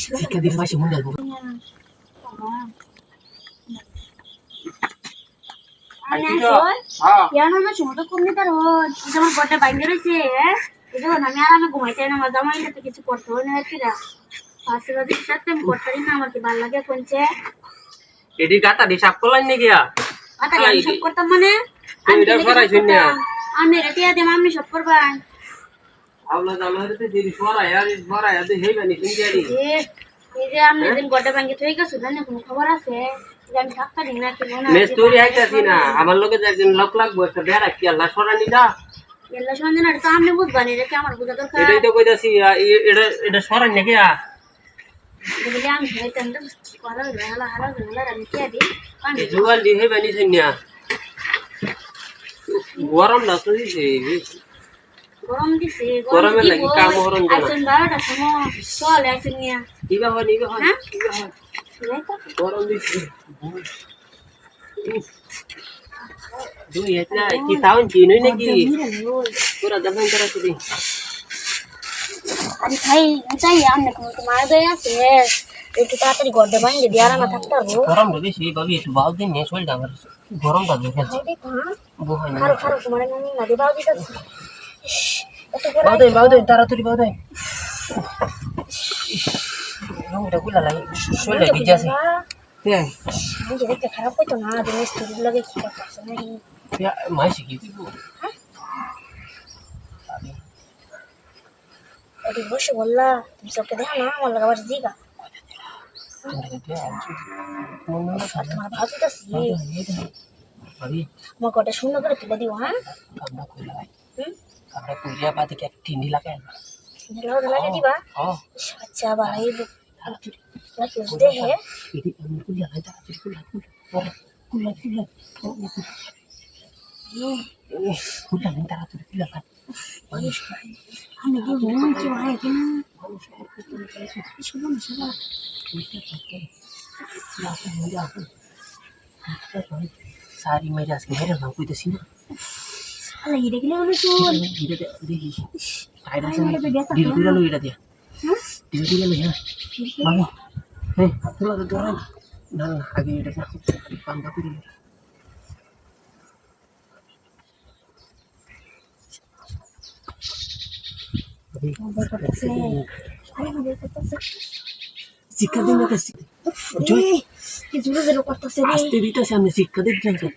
শিক্ষা দিতে পারছি মনে যাবো কিছু করতে হয় না আমার কি ভালো লাগে কোনছে এটি গাতা হিসাব করলাই নাকি সব করতাম মানে আমি রেটিয়া দেম আমি সব করবাই এই যে আমি দিন গড্ডা ভাঙ্গি থই গেছো জানি কোনো খবর আছে যে আমি থাকতা দিন না কি না মেস তুই আইতাছি না আমার লগে যে একদিন লোক লাগবো একটা বেড়া কি আল্লাহ সরানি দা এল্লা সন্ধ্যা না তো আমি বুঝবানি রে কি আমার বুঝা দরকার এটাই তো কইতাছি এটা সরানি নাকি বলে আমি হইতাম তো করা হালা হালা হালা আমি কি আদি পানি জুগাল দি হে বানি সন্যা গরম না তো দিছে গরম দিছে গরমে লাগি কাম হরন জানা আইছেন 12টার সময় চল আইছেন নিয়া নিবা হয় হ্যাঁ গরম দিছে দুই এটা কি তাউন কি নই নাকি পুরা দফন করা তুই আমি খাই চাই আমনে কোন তোমার দয়া আছে একটু তাড়াতাড়ি গড্ডা ভাঙ্গি দিয়া না থাকতে পারবো গরম বেশি ভাবি একটু বাউ দিন নে চল দাম গরমটা দেখেছি বহাই না খারো খারো তোমার না দি বাউ দিতেছি বাউ দে তাড়াতাড়ি বাউ দে রংটা গুলা লাগে শরীরে ভিজে আছে হ্যাঁ আমি দেখতে খারাপ হইতো না দিন স্টোরি লাগে কি করতেছ নাকি মাইছি কি দিব এটি বসে বললা তুমি চোখে দেখো না আমার লাগা আবার জিগা তোমার ভাত দিতেছি আমার কটা সুন্দর করে তুলে দিও হ্যাঁ আমরা কুলিয়া বাদে কি টিন্ডি লাগাই লাগে দিবা আচ্ছা ভাই দেখে কুলিয়া লাগাই তাড়াতাড়ি কুলিয়া তাড়াতাড়ি কুলিয়া লাগাই মানুষ আমি কি ঘুম কি ভাই কেন सारी मेरे आजके मेरे नाम कोई दसी ना अरे ये देखले बोलो चोर धीरे देखी फायदा से धीरे धीरे लो इड़ा दिया धीरे धीरे लो यार मामा हे थोड़ा तो दोरा ना ना आगे इड़ा ना काम बाकी रे শিক্ষা দিন না কি জোরে জোরে করতেছে রে আস্তে দিতেছে আমি শিক্ষা দিতে যাই